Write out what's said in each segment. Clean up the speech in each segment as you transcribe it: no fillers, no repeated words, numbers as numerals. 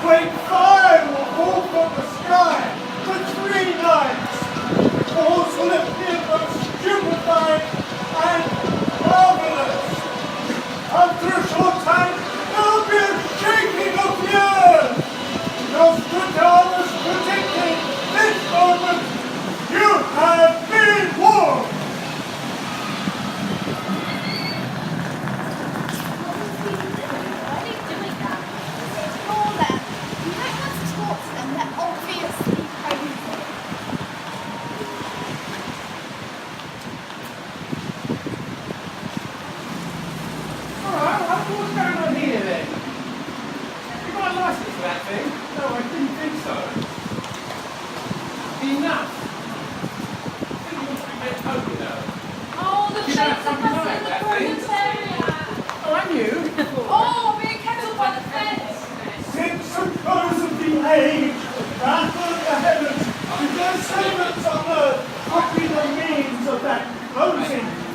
Great fire will fall from the sky for 3 nights. The cause will appear most stupefying and marvelous. After a short time, there will be a shaking of the earth. Nostradamus predicted this moment. You have been warned.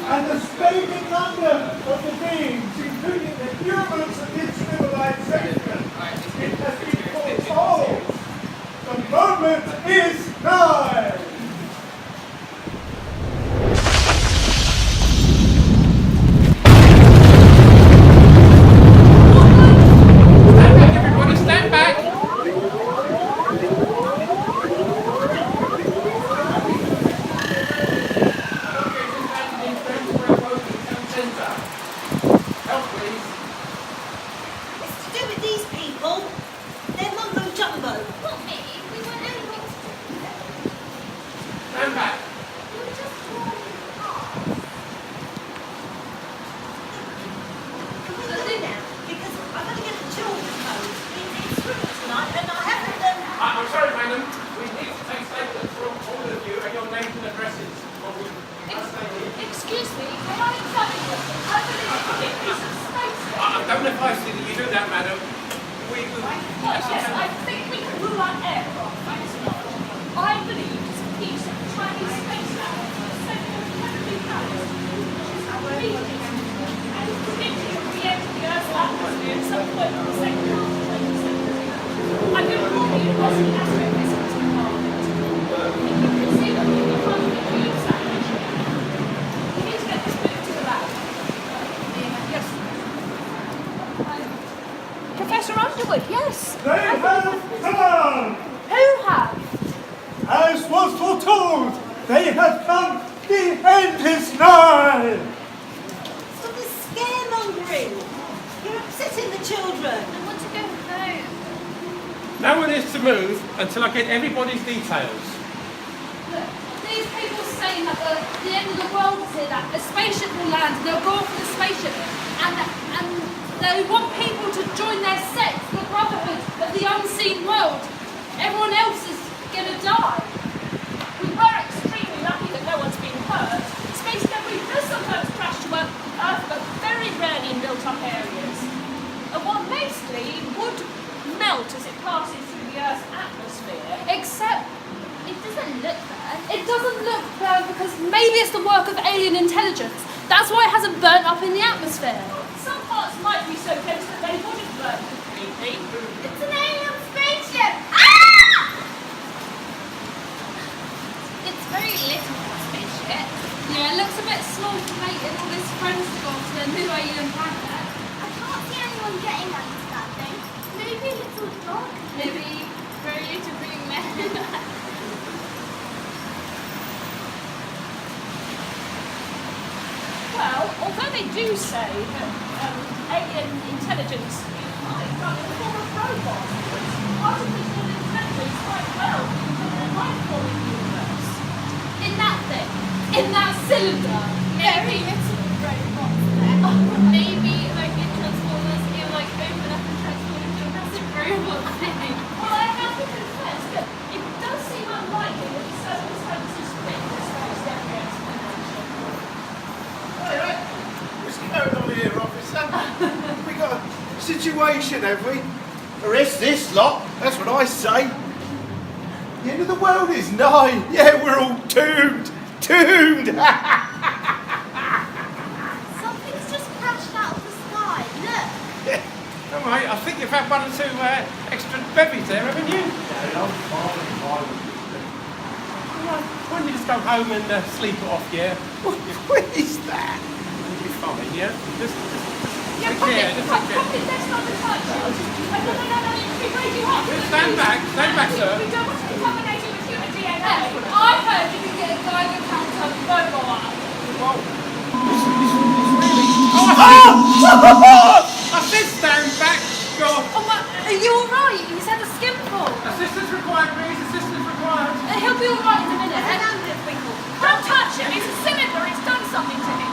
And the screaming thunder of the beings, including the humans of this civilization, it has been foretold. The moment is nigh. Until I get everybody's details. Look, these people saying that the end of the world is here, that a spaceship will land and they'll go off in a spaceship and they want people to join their sect, the Brotherhood of the Unseen World. Everyone else is going to die. We were extremely lucky that no one's been hurt. Space debris does sometimes crash to Earth, but very rarely in built-up areas. And what mostly would melt as it passes through the Earth's atmosphere, except it doesn't look bad. It doesn't look bad because maybe it's the work of alien intelligence. That's why it hasn't burnt up in the atmosphere. Some parts might be so close that they wouldn't burn completely. It's an alien spaceship! Ah! It's very little for a spaceship. Yeah, it looks a bit small for making all this friends to go to their new alien planet. I can't see anyone getting onto that thing. Maybe little dog. Maybe very little green men. Well, although they do say that alien intelligence might run in the form of robots, artificial intelligence quite well in the life form in the universe. In that thing, in that cylinder, very little robots there. Maybe like in Transformers, you like open up and transform into a massive robot thing. Well, I have to confess that it does seem unlikely that the circumstances fit this first every explanation. Right. What's going on here, officer? We got a situation, have we? Arrest this lot, that's what I say. The end of the world is nigh. Yeah, we're all doomed. Doomed! Something's just crashed out of the sky, look. All right, I think you've had one or two extra bevies there, haven't you? Yeah, I'm fine. Why don't you just go home and sleep it off, yeah? What is that? You'll be fine, yeah? Just Yeah, take care, just take care. Pocket, that's not the touch. No, we raise you up. Just stand back, sir. We don't want to contaminate you with human DNA. I heard you can get a Geiger counter mobile up. Whoa. This really... Oh, I said stand back, God. Oh, my, are you alright? He's had a skimful. Assistance required, please. Assistance required. He'll be alright in a minute. Don't touch him. It's a cylinder. It's done something to him.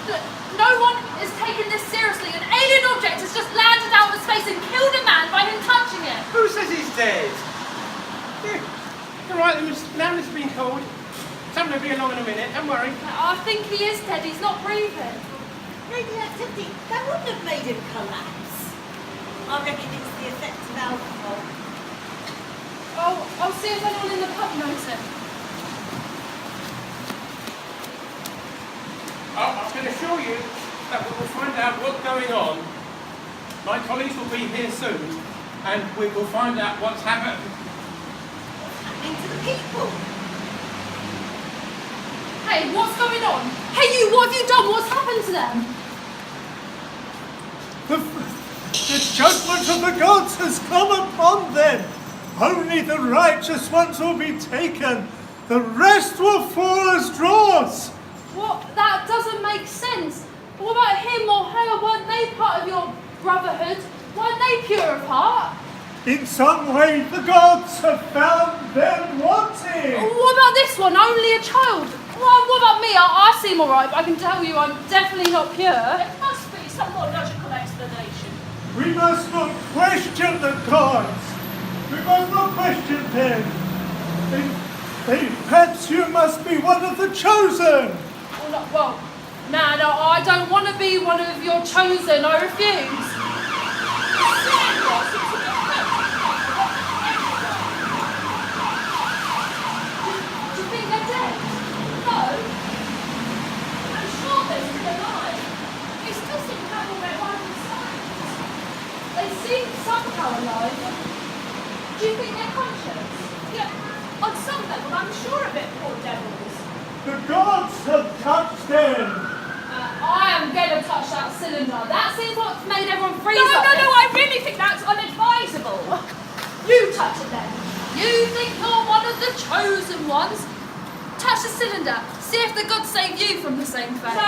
Look, no one is taking this seriously. An alien object has just landed out of space and killed a man by him touching it. Who says he's dead? Yeah. All right, now it's been called. Someone will be along in a minute. Don't worry. I think he is dead. He's not breathing. Radioactivity, that wouldn't have made him collapse. I reckon it's the effect of alcohol. I'll see if anyone in the pub knows him. I can assure you that we will find out what's going on. My colleagues will be here soon, and we will find out what's happened. Happening to the people. Hey, what's going on? Hey, you, what have you done? What's happened to them? The judgment of the gods has come upon them. Only the righteous ones will be taken. The rest will fall as draws. What? That doesn't make sense. What about him or her? Weren't they part of your brotherhood? Weren't they pure of heart? In some way, the gods have found them wanting. What about this one? Only a child? Well, what about me? I seem alright, but I can tell you I'm definitely not pure. There must be some more logical explanation. We must not question the gods. We must not question them. Perhaps you must be one of the chosen. Well, no, I don't want to be one of your chosen. I refuse. Do you think they're dead? No. I'm sure they're still alive. They still seem to have all their vital signs. They seem somehow alive. Do you think they're conscious? Yeah, on some level, I'm sure of it, poor devils. The gods have touched them. I am going to touch that cylinder. That seems what's made everyone freeze No, up. I really think that's unadvisable. You touch it then. You think you're one of the chosen ones? Touch the cylinder. See if the gods save you from the same fate. So,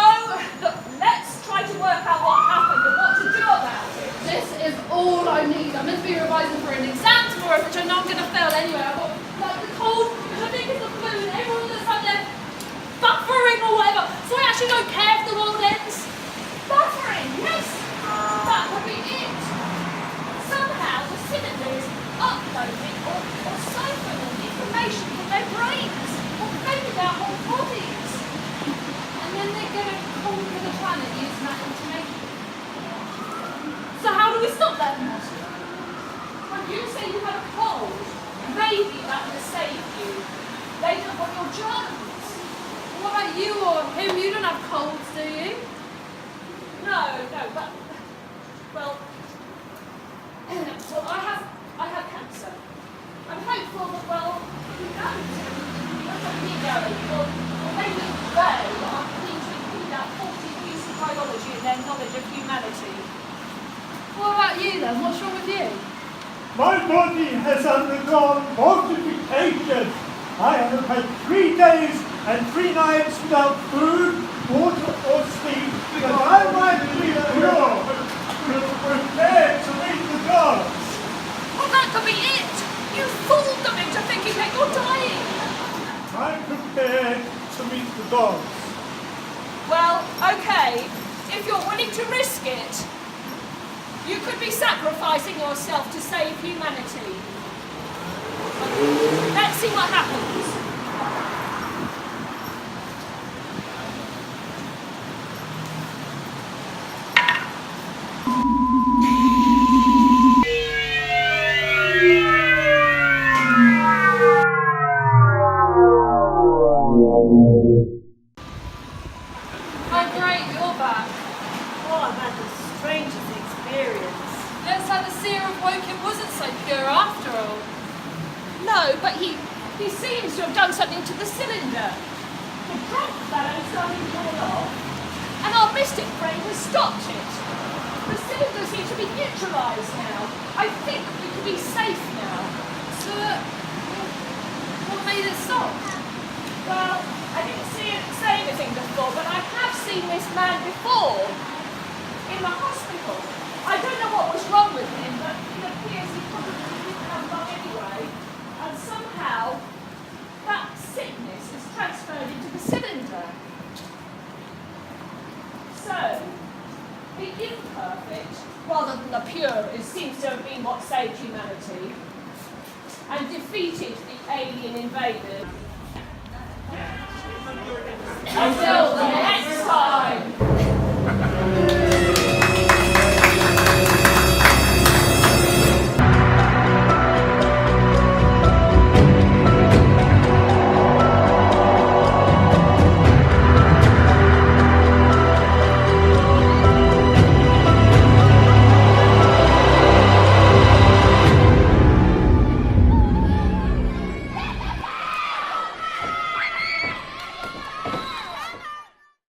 look, let's try to work out what happened and what to do about it. This is all I need. I'm meant to be revising for an exam tomorrow, which I know I'm going to fail anyway. I've got like the cold, which I think is the flu, and everyone that's had their buffering or whatever. So I actually don't care if the world ends. Buffering, yes. That would be it. Somehow the cylinder is uploading or siphoning information from their brains, or maybe their whole bodies. And then they're going to conquer the planet using that information. So how do we stop them? When you say you had a cold, maybe that would have saved you. They don't want your germs. What about you or him? You don't have colds, do you? No, but well, I have cancer. I'm hopeful that who knows? That's what we going. Or maybe they are keen to include that 40 views of biology in their knowledge of humanity. What about you then? What's wrong with you? My body has undergone mortification. I have had 3 days and 3 nights without food, water, or sleep, because I might be pure, prepared to meet the gods. Well, that could be it. You fooled them into thinking that you're dying. I'm prepared to meet the gods. Well, okay. If you're willing to risk it, you could be sacrificing yourself to save humanity. Let's see what happens. stranger's experience. Let's have a seer of Woking wasn't so pure after all. No, but he seems to have done something to the cylinder. The drop fellow's starting to fall off, and our mystic friend has stopped it. The cylinder seems to be neutralised now. I think we can be safe now. So, what made it stop? Well, I didn't see it say anything before, but I have seen this man before in the hospital. I don't know what was wrong with him, but it appears he probably didn't have long anyway. And somehow, that sickness is transferred into the cylinder. So, the imperfect, rather than the pure, seems to have been what saved humanity and defeated the alien invaders. Until then,